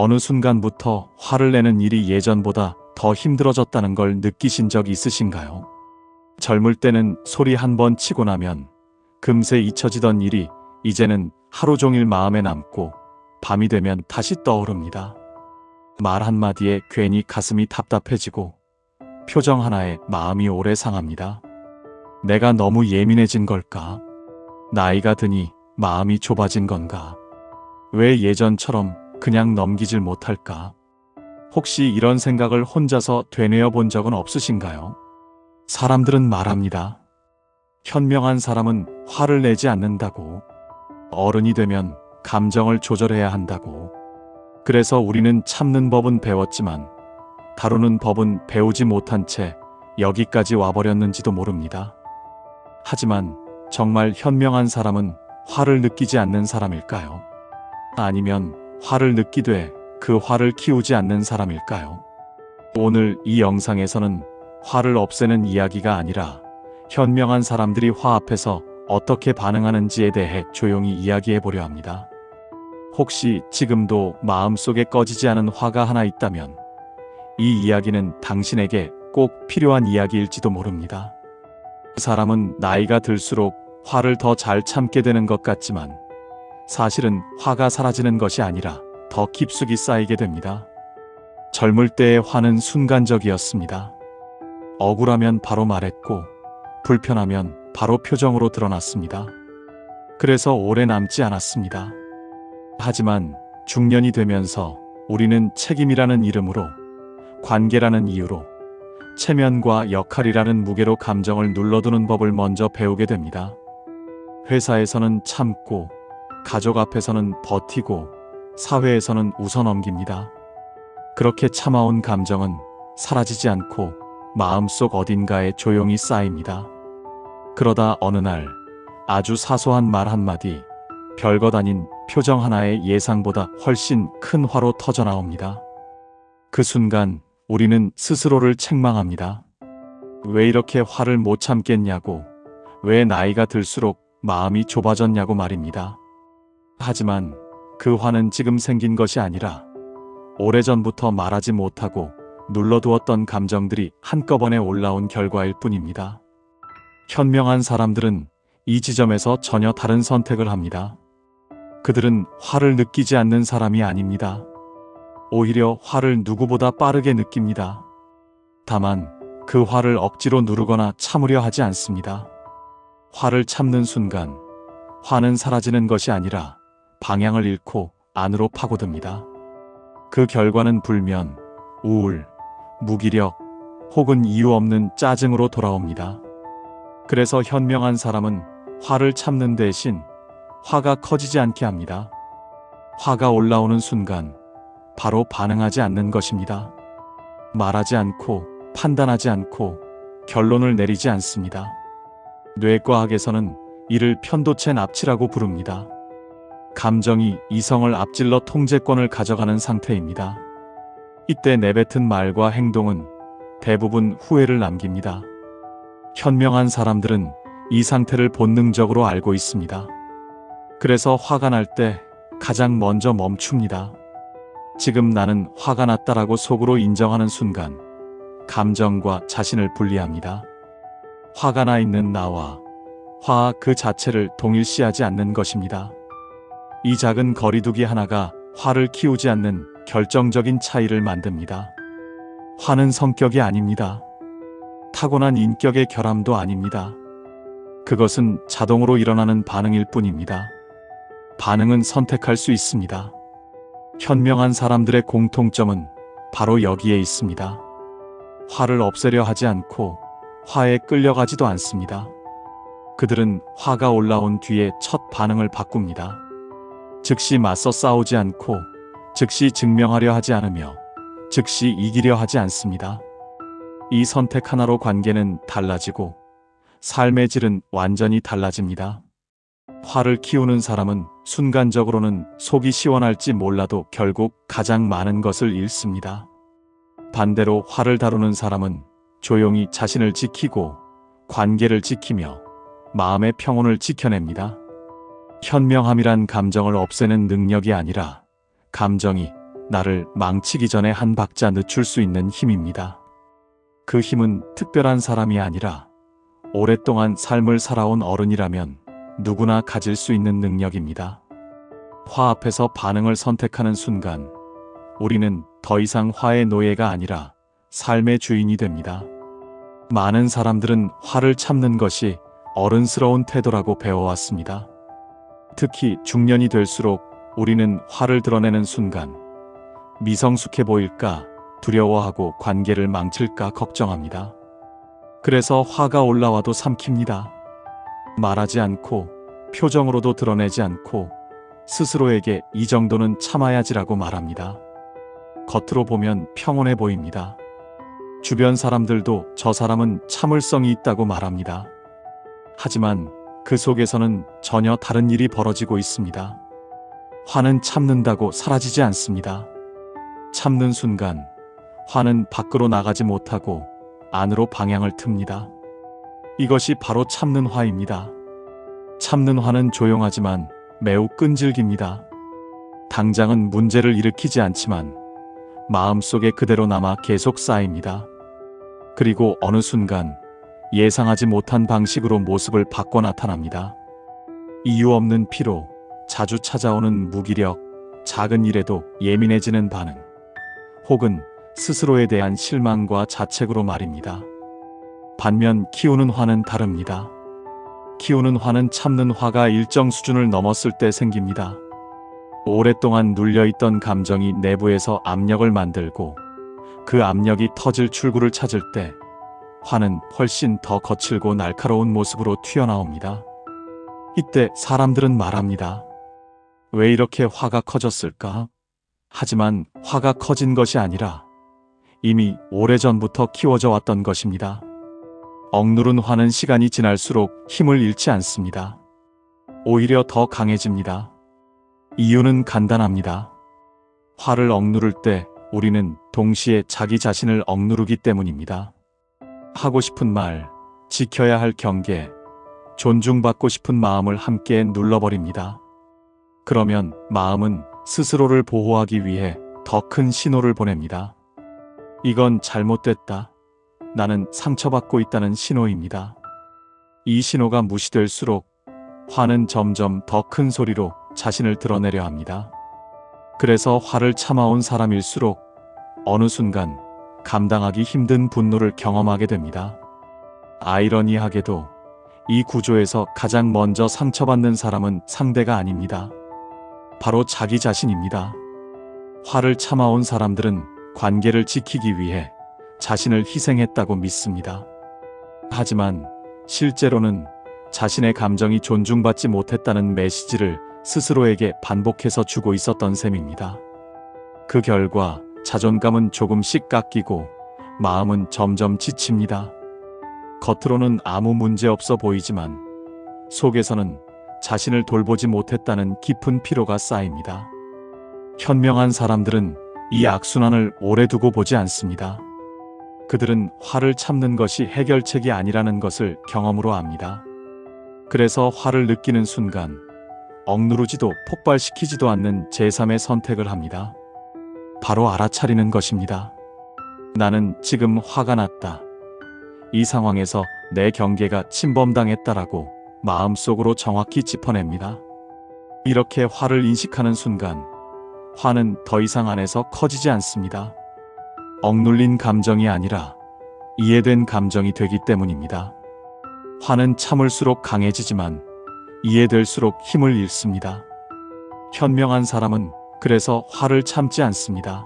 어느 순간부터 화를 내는 일이 예전보다 더 힘들어졌다는 걸 느끼신 적 있으신가요? 젊을 때는 소리 한 번 치고 나면 금세 잊혀지던 일이 이제는 하루 종일 마음에 남고 밤이 되면 다시 떠오릅니다. 말 한마디에 괜히 가슴이 답답해지고 표정 하나에 마음이 오래 상합니다. 내가 너무 예민해진 걸까? 나이가 드니 마음이 좁아진 건가? 왜 예전처럼 그냥 넘기질 못할까? 혹시 이런 생각을 혼자서 되뇌어 본 적은 없으신가요? 사람들은 말합니다. 현명한 사람은 화를 내지 않는다고. 어른이 되면 감정을 조절해야 한다고. 그래서 우리는 참는 법은 배웠지만 다루는 법은 배우지 못한 채 여기까지 와버렸는지도 모릅니다. 하지만 정말 현명한 사람은 화를 느끼지 않는 사람일까요? 아니면 화를 느끼되 그 화를 키우지 않는 사람일까요? 오늘 이 영상에서는 화를 없애는 이야기가 아니라 현명한 사람들이 화 앞에서 어떻게 반응하는지에 대해 조용히 이야기해 보려 합니다. 혹시 지금도 마음속에 꺼지지 않은 화가 하나 있다면 이 이야기는 당신에게 꼭 필요한 이야기일지도 모릅니다. 사람은 나이가 들수록 화를 더 잘 참게 되는 것 같지만 사실은 화가 사라지는 것이 아니라 더 깊숙이 쌓이게 됩니다. 젊을 때의 화는 순간적이었습니다. 억울하면 바로 말했고 불편하면 바로 표정으로 드러났습니다. 그래서 오래 남지 않았습니다. 하지만 중년이 되면서 우리는 책임이라는 이름으로, 관계라는 이유로, 체면과 역할이라는 무게로 감정을 눌러두는 법을 먼저 배우게 됩니다. 회사에서는 참고, 가족 앞에서는 버티고, 사회에서는 웃어넘깁니다. 그렇게 참아온 감정은 사라지지 않고 마음속 어딘가에 조용히 쌓입니다. 그러다 어느 날 아주 사소한 말 한마디, 별것 아닌 표정 하나에 예상보다 훨씬 큰 화로 터져나옵니다. 그 순간 우리는 스스로를 책망합니다. 왜 이렇게 화를 못 참겠냐고, 왜 나이가 들수록 마음이 좁아졌냐고 말입니다. 하지만 그 화는 지금 생긴 것이 아니라 오래전부터 말하지 못하고 눌러두었던 감정들이 한꺼번에 올라온 결과일 뿐입니다. 현명한 사람들은 이 지점에서 전혀 다른 선택을 합니다. 그들은 화를 느끼지 않는 사람이 아닙니다. 오히려 화를 누구보다 빠르게 느낍니다. 다만 그 화를 억지로 누르거나 참으려 하지 않습니다. 화를 참는 순간 화는 사라지는 것이 아니라 방향을 잃고 안으로 파고듭니다. 그 결과는 불면, 우울, 무기력 혹은 이유 없는 짜증으로 돌아옵니다. 그래서 현명한 사람은 화를 참는 대신 화가 커지지 않게 합니다. 화가 올라오는 순간 바로 반응하지 않는 것입니다. 말하지 않고 판단하지 않고 결론을 내리지 않습니다. 뇌과학에서는 이를 편도체 납치라고 부릅니다. 감정이 이성을 앞질러 통제권을 가져가는 상태입니다. 이때 내뱉은 말과 행동은 대부분 후회를 남깁니다. 현명한 사람들은 이 상태를 본능적으로 알고 있습니다. 그래서 화가 날 때 가장 먼저 멈춥니다. 지금 나는 화가 났다라고 속으로 인정하는 순간 감정과 자신을 분리합니다. 화가 나 있는 나와 화 그 자체를 동일시하지 않는 것입니다. 이 작은 거리두기 하나가 화를 키우지 않는 결정적인 차이를 만듭니다. 화는 성격이 아닙니다. 타고난 인격의 결함도 아닙니다. 그것은 자동으로 일어나는 반응일 뿐입니다. 반응은 선택할 수 있습니다. 현명한 사람들의 공통점은 바로 여기에 있습니다. 화를 없애려 하지 않고 화에 끌려가지도 않습니다. 그들은 화가 올라온 뒤에 첫 반응을 바꿉니다. 즉시 맞서 싸우지 않고 즉시 증명하려 하지 않으며 즉시 이기려 하지 않습니다. 이 선택 하나로 관계는 달라지고 삶의 질은 완전히 달라집니다. 화를 키우는 사람은 순간적으로는 속이 시원할지 몰라도 결국 가장 많은 것을 잃습니다. 반대로 화를 다루는 사람은 조용히 자신을 지키고 관계를 지키며 마음의 평온을 지켜냅니다. 현명함이란 감정을 없애는 능력이 아니라 감정이 나를 망치기 전에 한 박자 늦출 수 있는 힘입니다. 그 힘은 특별한 사람이 아니라 오랫동안 삶을 살아온 어른이라면 누구나 가질 수 있는 능력입니다. 화 앞에서 반응을 선택하는 순간 우리는 더 이상 화의 노예가 아니라 삶의 주인이 됩니다. 많은 사람들은 화를 참는 것이 어른스러운 태도라고 배워왔습니다. 특히 중년이 될수록 우리는 화를 드러내는 순간 미성숙해 보일까 두려워하고 관계를 망칠까 걱정합니다. 그래서 화가 올라와도 삼킵니다. 말하지 않고 표정으로도 드러내지 않고 스스로에게 이 정도는 참아야지라고 말합니다. 겉으로 보면 평온해 보입니다. 주변 사람들도 저 사람은 참을성이 있다고 말합니다. 하지만 그 속에서는 전혀 다른 일이 벌어지고 있습니다. 화는 참는다고 사라지지 않습니다. 참는 순간 화는 밖으로 나가지 못하고 안으로 방향을 틉니다. 이것이 바로 참는 화입니다. 참는 화는 조용하지만 매우 끈질깁니다. 당장은 문제를 일으키지 않지만 마음속에 그대로 남아 계속 쌓입니다. 그리고 어느 순간 예상하지 못한 방식으로 모습을 바꿔 나타납니다. 이유 없는 피로, 자주 찾아오는 무기력, 작은 일에도 예민해지는 반응, 혹은 스스로에 대한 실망과 자책으로 말입니다. 반면 키우는 화는 다릅니다. 키우는 화는 참는 화가 일정 수준을 넘었을 때 생깁니다. 오랫동안 눌려있던 감정이 내부에서 압력을 만들고 그 압력이 터질 출구를 찾을 때 화는 훨씬 더 거칠고 날카로운 모습으로 튀어나옵니다. 이때 사람들은 말합니다. 왜 이렇게 화가 커졌을까? 하지만 화가 커진 것이 아니라 이미 오래전부터 키워져 왔던 것입니다. 억누른 화는 시간이 지날수록 힘을 잃지 않습니다. 오히려 더 강해집니다. 이유는 간단합니다. 화를 억누를 때 우리는 동시에 자기 자신을 억누르기 때문입니다. 하고 싶은 말, 지켜야 할 경계, 존중받고 싶은 마음을 함께 눌러버립니다. 그러면 마음은 스스로를 보호하기 위해 더 큰 신호를 보냅니다. 이건 잘못됐다. 나는 상처받고 있다는 신호입니다. 이 신호가 무시될수록 화는 점점 더 큰 소리로 자신을 드러내려 합니다. 그래서 화를 참아온 사람일수록 어느 순간 감당하기 힘든 분노를 경험하게 됩니다. 아이러니하게도 이 구조에서 가장 먼저 상처받는 사람은 상대가 아닙니다. 바로 자기 자신입니다. 화를 참아온 사람들은 관계를 지키기 위해 자신을 희생했다고 믿습니다. 하지만 실제로는 자신의 감정이 존중받지 못했다는 메시지를 스스로에게 반복해서 주고 있었던 셈입니다. 그 결과 자존감은 조금씩 깎이고 마음은 점점 지칩니다. 겉으로는 아무 문제 없어 보이지만 속에서는 자신을 돌보지 못했다는 깊은 피로가 쌓입니다. 현명한 사람들은 이 악순환을 오래 두고 보지 않습니다. 그들은 화를 참는 것이 해결책이 아니라는 것을 경험으로 압니다. 그래서 화를 느끼는 순간 억누르지도 폭발시키지도 않는 제3의 선택을 합니다. 바로 알아차리는 것입니다. 나는 지금 화가 났다. 이 상황에서 내 경계가 침범당했다라고 마음속으로 정확히 짚어냅니다. 이렇게 화를 인식하는 순간 화는 더 이상 안에서 커지지 않습니다. 억눌린 감정이 아니라 이해된 감정이 되기 때문입니다. 화는 참을수록 강해지지만 이해될수록 힘을 잃습니다. 현명한 사람은 그래서 화를 참지 않습니다.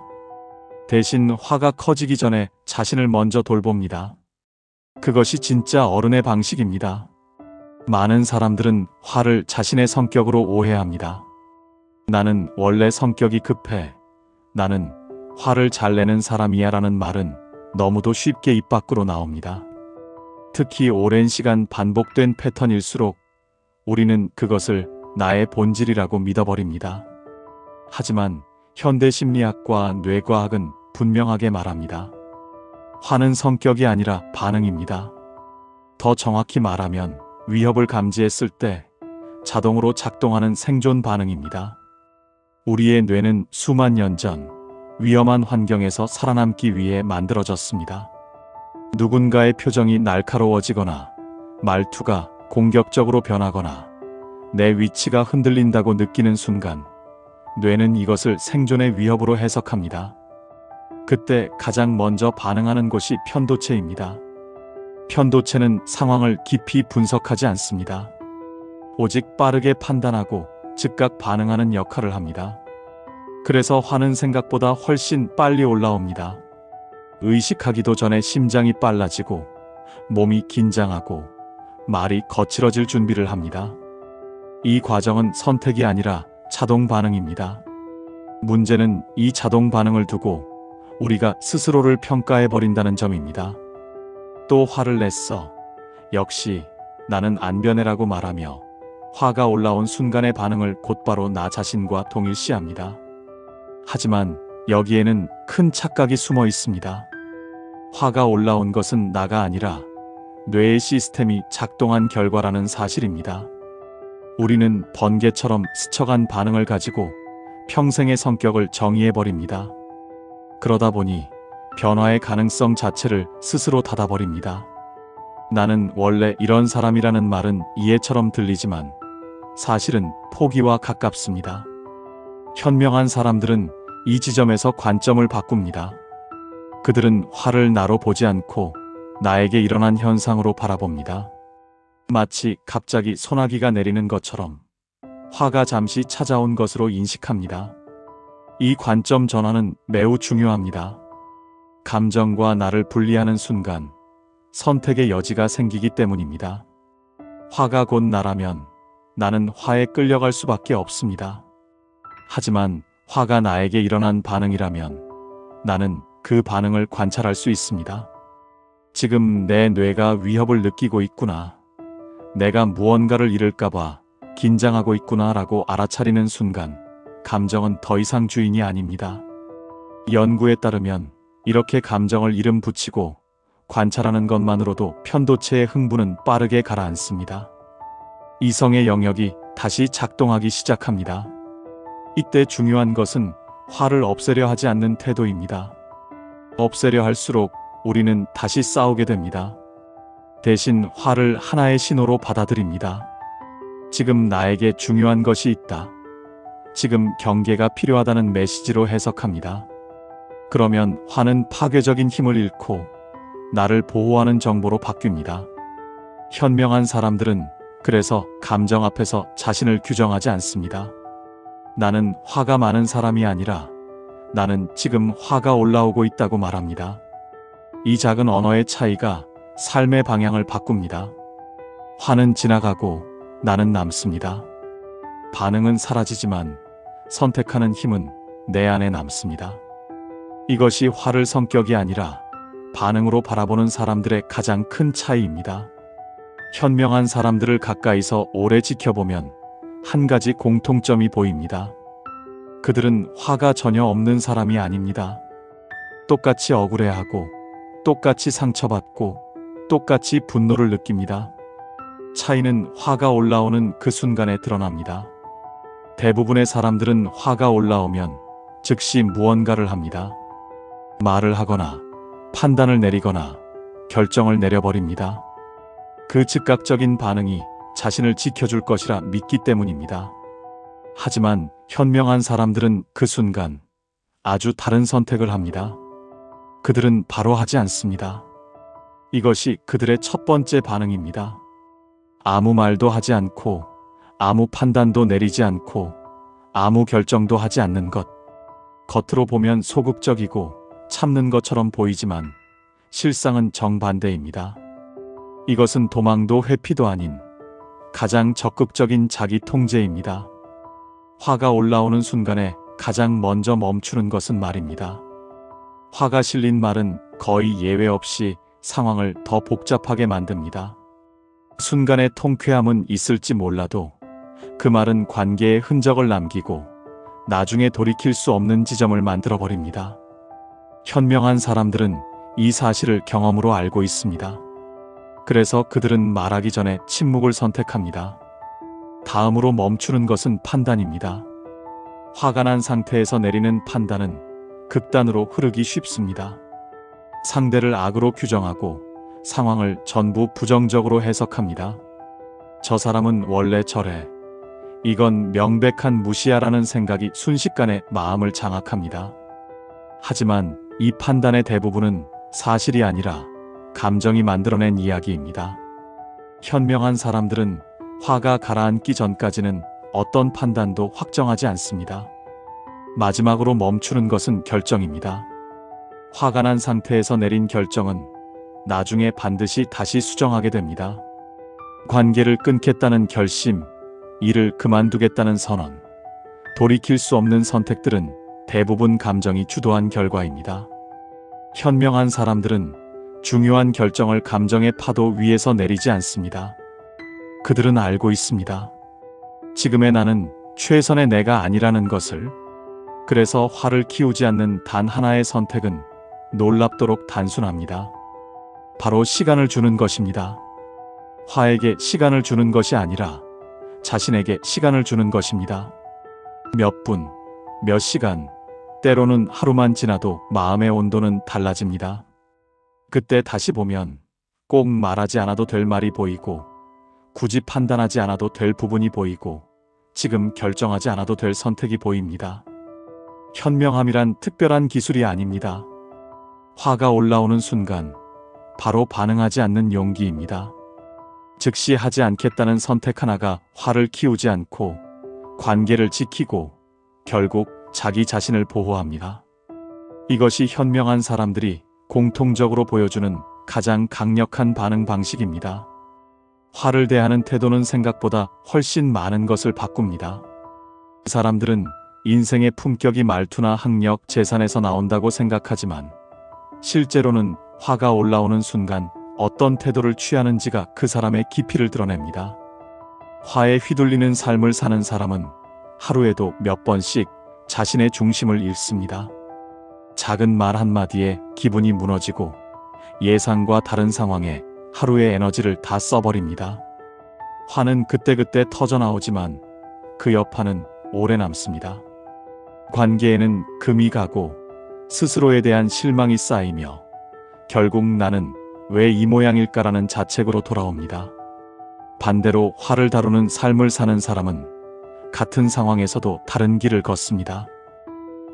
대신 화가 커지기 전에 자신을 먼저 돌봅니다. 그것이 진짜 어른의 방식입니다. 많은 사람들은 화를 자신의 성격으로 오해합니다. 나는 원래 성격이 급해. 나는 화를 잘 내는 사람이야 라는 말은 너무도 쉽게 입 밖으로 나옵니다. 특히 오랜 시간 반복된 패턴일수록 우리는 그것을 나의 본질이라고 믿어버립니다. 하지만 현대 심리학과 뇌과학은 분명하게 말합니다. 화는 성격이 아니라 반응입니다. 더 정확히 말하면 위협을 감지했을 때 자동으로 작동하는 생존 반응입니다. 우리의 뇌는 수만 년 전 위험한 환경에서 살아남기 위해 만들어졌습니다. 누군가의 표정이 날카로워지거나 말투가 공격적으로 변하거나 내 위치가 흔들린다고 느끼는 순간 뇌는 이것을 생존의 위협으로 해석합니다. 그때 가장 먼저 반응하는 곳이 편도체입니다. 편도체는 상황을 깊이 분석하지 않습니다. 오직 빠르게 판단하고 즉각 반응하는 역할을 합니다. 그래서 화는 생각보다 훨씬 빨리 올라옵니다. 의식하기도 전에 심장이 빨라지고 몸이 긴장하고 말이 거칠어질 준비를 합니다. 이 과정은 선택이 아니라 자동 반응입니다. 문제는 이 자동 반응을 두고 우리가 스스로를 평가해버린다는 점입니다. 또 화를 냈어. 역시 나는 안 변해라고 말하며 화가 올라온 순간의 반응을 곧바로 나 자신과 동일시합니다. 하지만 여기에는 큰 착각이 숨어 있습니다. 화가 올라온 것은 나가 아니라 뇌의 시스템이 작동한 결과라는 사실입니다. 우리는 번개처럼 스쳐간 반응을 가지고 평생의 성격을 정의해버립니다. 그러다 보니 변화의 가능성 자체를 스스로 닫아버립니다. 나는 원래 이런 사람이라는 말은 이해처럼 들리지만 사실은 포기와 가깝습니다. 현명한 사람들은 이 지점에서 관점을 바꿉니다. 그들은 화를 나로 보지 않고 나에게 일어난 현상으로 바라봅니다. 마치 갑자기 소나기가 내리는 것처럼 화가 잠시 찾아온 것으로 인식합니다. 이 관점 전환은 매우 중요합니다. 감정과 나를 분리하는 순간 선택의 여지가 생기기 때문입니다. 화가 곧 나라면 나는 화에 끌려갈 수밖에 없습니다. 하지만 화가 나에게 일어난 반응이라면 나는 그 반응을 관찰할 수 있습니다. 지금 내 뇌가 위협을 느끼고 있구나. 내가 무언가를 잃을까봐 긴장하고 있구나 라고 알아차리는 순간 감정은 더 이상 주인이 아닙니다. 연구에 따르면 이렇게 감정을 이름 붙이고 관찰하는 것만으로도 편도체의 흥분은 빠르게 가라앉습니다. 이성의 영역이 다시 작동하기 시작합니다. 이때 중요한 것은 화를 없애려 하지 않는 태도입니다. 없애려 할수록 우리는 다시 싸우게 됩니다. 대신 화를 하나의 신호로 받아들입니다. 지금 나에게 중요한 것이 있다. 지금 경계가 필요하다는 메시지로 해석합니다. 그러면 화는 파괴적인 힘을 잃고 나를 보호하는 정보로 바뀝니다. 현명한 사람들은 그래서 감정 앞에서 자신을 규정하지 않습니다. 나는 화가 많은 사람이 아니라 나는 지금 화가 올라오고 있다고 말합니다. 이 작은 언어의 차이가 삶의 방향을 바꿉니다. 화는 지나가고 나는 남습니다. 반응은 사라지지만 선택하는 힘은 내 안에 남습니다. 이것이 화를 성격이 아니라 반응으로 바라보는 사람들의 가장 큰 차이입니다. 현명한 사람들을 가까이서 오래 지켜보면 한 가지 공통점이 보입니다. 그들은 화가 전혀 없는 사람이 아닙니다. 똑같이 억울해하고 똑같이 상처받고 똑같이 분노를 느낍니다. 차이는 화가 올라오는 그 순간에 드러납니다. 대부분의 사람들은 화가 올라오면 즉시 무언가를 합니다. 말을 하거나 판단을 내리거나 결정을 내려버립니다. 그 즉각적인 반응이 자신을 지켜줄 것이라 믿기 때문입니다. 하지만 현명한 사람들은 그 순간 아주 다른 선택을 합니다. 그들은 바로 하지 않습니다. 이것이 그들의 첫 번째 반응입니다. 아무 말도 하지 않고 아무 판단도 내리지 않고 아무 결정도 하지 않는 것. 겉으로 보면 소극적이고 참는 것처럼 보이지만 실상은 정반대입니다. 이것은 도망도 회피도 아닌 가장 적극적인 자기 통제입니다. 화가 올라오는 순간에 가장 먼저 멈추는 것은 말입니다. 화가 실린 말은 거의 예외 없이 상황을 더 복잡하게 만듭니다. 순간의 통쾌함은 있을지 몰라도 그 말은 관계에 흔적을 남기고 나중에 돌이킬 수 없는 지점을 만들어버립니다. 현명한 사람들은 이 사실을 경험으로 알고 있습니다. 그래서 그들은 말하기 전에 침묵을 선택합니다. 다음으로 멈추는 것은 판단입니다. 화가 난 상태에서 내리는 판단은 극단으로 흐르기 쉽습니다. 상대를 악으로 규정하고 상황을 전부 부정적으로 해석합니다. 저 사람은 원래 저래. 이건 명백한 무시야라는 생각이 순식간에 마음을 장악합니다. 하지만 이 판단의 대부분은 사실이 아니라 감정이 만들어낸 이야기입니다. 현명한 사람들은 화가 가라앉기 전까지는 어떤 판단도 확정하지 않습니다. 마지막으로 멈추는 것은 결정입니다. 화가 난 상태에서 내린 결정은 나중에 반드시 다시 수정하게 됩니다. 관계를 끊겠다는 결심, 일을 그만두겠다는 선언, 돌이킬 수 없는 선택들은 대부분 감정이 주도한 결과입니다. 현명한 사람들은 중요한 결정을 감정의 파도 위에서 내리지 않습니다. 그들은 알고 있습니다. 지금의 나는 최선의 내가 아니라는 것을. 그래서 화를 키우지 않는 단 하나의 선택은 놀랍도록 단순합니다. 바로 시간을 주는 것입니다. 화에게 시간을 주는 것이 아니라 자신에게 시간을 주는 것입니다. 몇 분, 몇 시간, 때로는 하루만 지나도 마음의 온도는 달라집니다. 그때 다시 보면 꼭 말하지 않아도 될 말이 보이고, 굳이 판단하지 않아도 될 부분이 보이고, 지금 결정하지 않아도 될 선택이 보입니다. 현명함이란 특별한 기술이 아닙니다. 화가 올라오는 순간 바로 반응하지 않는 용기입니다. 즉시 하지 않겠다는 선택 하나가 화를 키우지 않고 관계를 지키고 결국 자기 자신을 보호합니다. 이것이 현명한 사람들이 공통적으로 보여주는 가장 강력한 반응 방식입니다. 화를 대하는 태도는 생각보다 훨씬 많은 것을 바꿉니다. 사람들은 인생의 품격이 말투나 학력, 재산에서 나온다고 생각하지만 실제로는 화가 올라오는 순간 어떤 태도를 취하는지가 그 사람의 깊이를 드러냅니다. 화에 휘둘리는 삶을 사는 사람은 하루에도 몇 번씩 자신의 중심을 잃습니다. 작은 말 한마디에 기분이 무너지고 예상과 다른 상황에 하루의 에너지를 다 써버립니다. 화는 그때그때 터져나오지만 그 여파는 오래 남습니다. 관계에는 금이 가고 스스로에 대한 실망이 쌓이며 결국 나는 왜 이 모양일까라는 자책으로 돌아옵니다. 반대로 화를 다루는 삶을 사는 사람은 같은 상황에서도 다른 길을 걷습니다.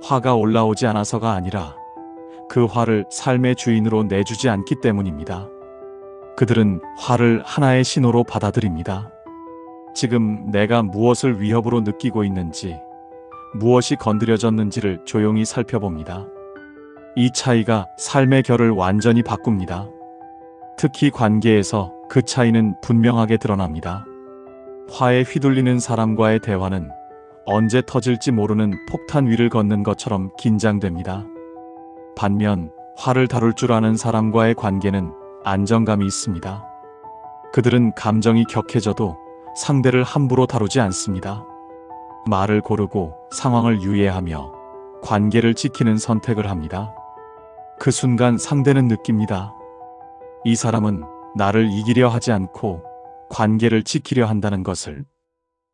화가 올라오지 않아서가 아니라 그 화를 삶의 주인으로 내주지 않기 때문입니다. 그들은 화를 하나의 신호로 받아들입니다. 지금 내가 무엇을 위협으로 느끼고 있는지, 무엇이 건드려졌는지를 조용히 살펴봅니다. 이 차이가 삶의 결을 완전히 바꿉니다. 특히 관계에서 그 차이는 분명하게 드러납니다. 화에 휘둘리는 사람과의 대화는 언제 터질지 모르는 폭탄 위를 걷는 것처럼 긴장됩니다. 반면 화를 다룰 줄 아는 사람과의 관계는 안정감이 있습니다. 그들은 감정이 격해져도 상대를 함부로 다루지 않습니다. 말을 고르고 상황을 유예하며 관계를 지키는 선택을 합니다. 그 순간 상대는 느낍니다. 이 사람은 나를 이기려 하지 않고 관계를 지키려 한다는 것을.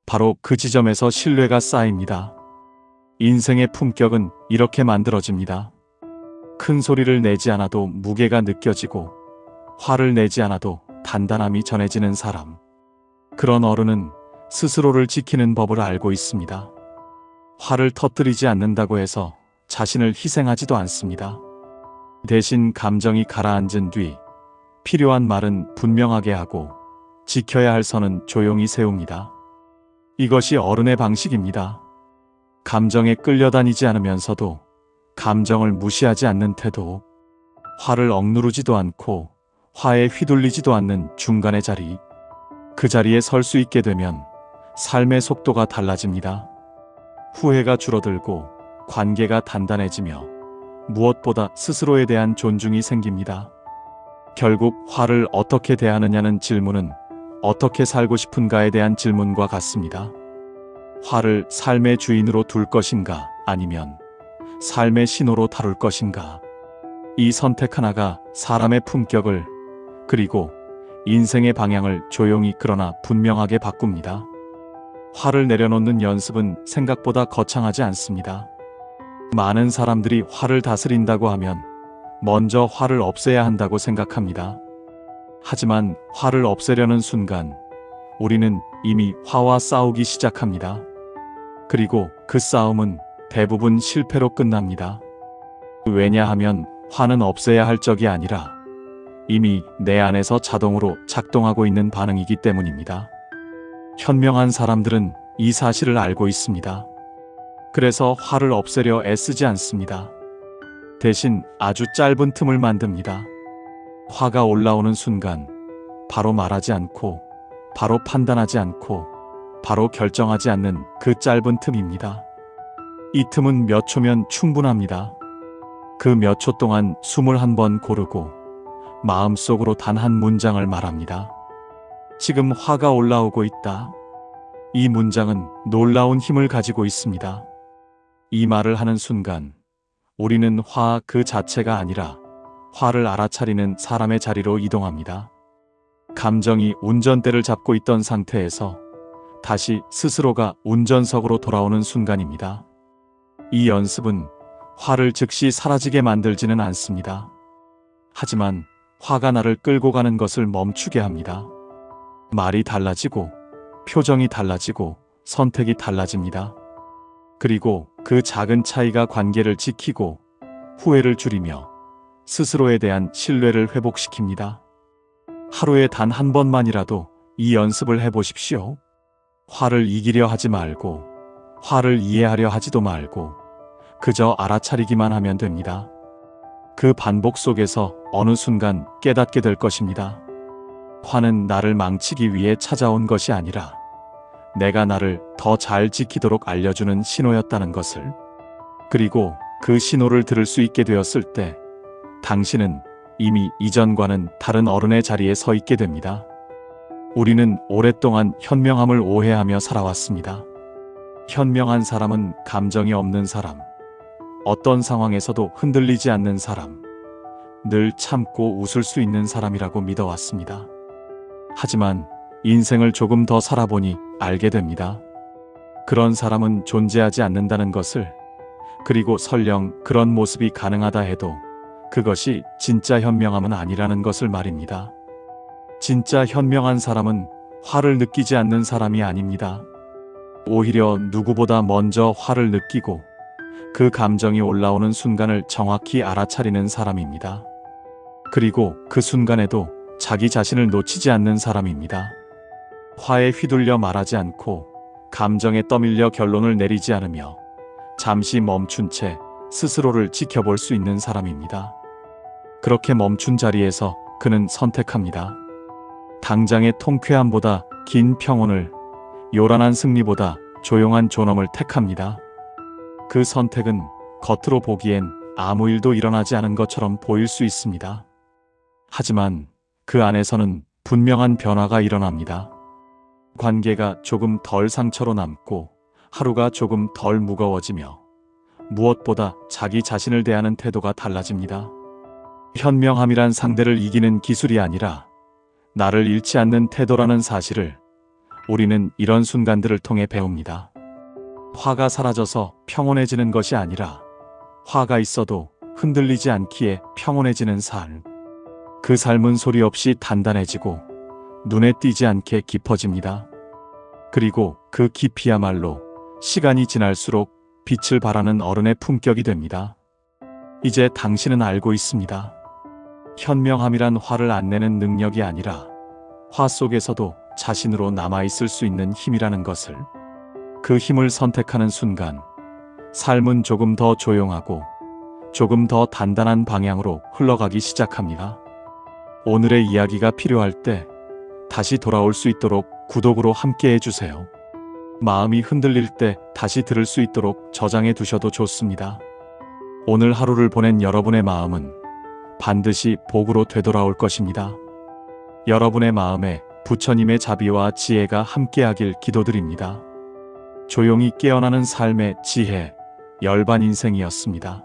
바로 그 지점에서 신뢰가 쌓입니다. 인생의 품격은 이렇게 만들어집니다. 큰 소리를 내지 않아도 무게가 느껴지고 화를 내지 않아도 단단함이 전해지는 사람. 그런 어른은 스스로를 지키는 법을 알고 있습니다. 화를 터뜨리지 않는다고 해서 자신을 희생하지도 않습니다. 대신 감정이 가라앉은 뒤 필요한 말은 분명하게 하고 지켜야 할 선은 조용히 세웁니다. 이것이 어른의 방식입니다. 감정에 끌려다니지 않으면서도 감정을 무시하지 않는 태도, 화를 억누르지도 않고 화에 휘둘리지도 않는 중간의 자리. 그 자리에 설 수 있게 되면 삶의 속도가 달라집니다. 후회가 줄어들고 관계가 단단해지며 무엇보다 스스로에 대한 존중이 생깁니다. 결국 화를 어떻게 대하느냐는 질문은 어떻게 살고 싶은가에 대한 질문과 같습니다. 화를 삶의 주인으로 둘 것인가, 아니면 삶의 신호로 다룰 것인가. 이 선택 하나가 사람의 품격을, 그리고 인생의 방향을 조용히 그러나 분명하게 바꿉니다. 화를 내려놓는 연습은 생각보다 거창하지 않습니다. 많은 사람들이 화를 다스린다고 하면 먼저 화를 없애야 한다고 생각합니다. 하지만 화를 없애려는 순간 우리는 이미 화와 싸우기 시작합니다. 그리고 그 싸움은 대부분 실패로 끝납니다. 왜냐하면 화는 없애야 할 적이 아니라 이미 내 안에서 자동으로 작동하고 있는 반응이기 때문입니다. 현명한 사람들은 이 사실을 알고 있습니다. 그래서 화를 없애려 애쓰지 않습니다. 대신 아주 짧은 틈을 만듭니다. 화가 올라오는 순간 바로 말하지 않고, 바로 판단하지 않고, 바로 결정하지 않는 그 짧은 틈입니다. 이 틈은 몇 초면 충분합니다. 그 몇 초 동안 숨을 한 번 고르고 마음속으로 단 한 문장을 말합니다. 지금 화가 올라오고 있다. 이 문장은 놀라운 힘을 가지고 있습니다. 이 말을 하는 순간 우리는 화 그 자체가 아니라 화를 알아차리는 사람의 자리로 이동합니다. 감정이 운전대를 잡고 있던 상태에서 다시 스스로가 운전석으로 돌아오는 순간입니다. 이 연습은 화를 즉시 사라지게 만들지는 않습니다. 하지만 화가 나를 끌고 가는 것을 멈추게 합니다. 말이 달라지고, 표정이 달라지고, 선택이 달라집니다. 그리고 그 작은 차이가 관계를 지키고 후회를 줄이며 스스로에 대한 신뢰를 회복시킵니다. 하루에 단 한 번만이라도 이 연습을 해보십시오. 화를 이기려 하지 말고, 화를 이해하려 하지도 말고, 그저 알아차리기만 하면 됩니다. 그 반복 속에서 어느 순간 깨닫게 될 것입니다. 화는 나를 망치기 위해 찾아온 것이 아니라 내가 나를 더 잘 지키도록 알려주는 신호였다는 것을. 그리고 그 신호를 들을 수 있게 되었을 때 당신은 이미 이전과는 다른 어른의 자리에 서 있게 됩니다. 우리는 오랫동안 현명함을 오해하며 살아왔습니다. 현명한 사람은 감정이 없는 사람, 어떤 상황에서도 흔들리지 않는 사람, 늘 참고 웃을 수 있는 사람이라고 믿어왔습니다. 하지만 인생을 조금 더 살아보니 알게 됩니다. 그런 사람은 존재하지 않는다는 것을. 그리고 설령 그런 모습이 가능하다 해도 그것이 진짜 현명함은 아니라는 것을 말입니다. 진짜 현명한 사람은 화를 느끼지 않는 사람이 아닙니다. 오히려 누구보다 먼저 화를 느끼고 그 감정이 올라오는 순간을 정확히 알아차리는 사람입니다. 그리고 그 순간에도 자기 자신을 놓치지 않는 사람입니다. 화에 휘둘려 말하지 않고 감정에 떠밀려 결론을 내리지 않으며 잠시 멈춘 채 스스로를 지켜볼 수 있는 사람입니다. 그렇게 멈춘 자리에서 그는 선택합니다. 당장의 통쾌함보다 긴 평온을, 요란한 승리보다 조용한 존엄을 택합니다. 그 선택은 겉으로 보기엔 아무 일도 일어나지 않은 것처럼 보일 수 있습니다. 하지만 그 안에서는 분명한 변화가 일어납니다. 관계가 조금 덜 상처로 남고 하루가 조금 덜 무거워지며 무엇보다 자기 자신을 대하는 태도가 달라집니다. 현명함이란 상대를 이기는 기술이 아니라 나를 잃지 않는 태도라는 사실을 우리는 이런 순간들을 통해 배웁니다. 화가 사라져서 평온해지는 것이 아니라 화가 있어도 흔들리지 않기에 평온해지는 삶. 그 삶은 소리 없이 단단해지고 눈에 띄지 않게 깊어집니다. 그리고 그 깊이야말로 시간이 지날수록 빛을 발하는 어른의 품격이 됩니다. 이제 당신은 알고 있습니다. 현명함이란 화를 안 내는 능력이 아니라 화 속에서도 자신으로 남아있을 수 있는 힘이라는 것을. 그 힘을 선택하는 순간 삶은 조금 더 조용하고 조금 더 단단한 방향으로 흘러가기 시작합니다. 오늘의 이야기가 필요할 때 다시 돌아올 수 있도록 구독으로 함께 해주세요. 마음이 흔들릴 때 다시 들을 수 있도록 저장해 두셔도 좋습니다. 오늘 하루를 보낸 여러분의 마음은 반드시 복으로 되돌아올 것입니다. 여러분의 마음에 부처님의 자비와 지혜가 함께하길 기도드립니다. 조용히 깨어나는 삶의 지혜, 열반 인생이었습니다.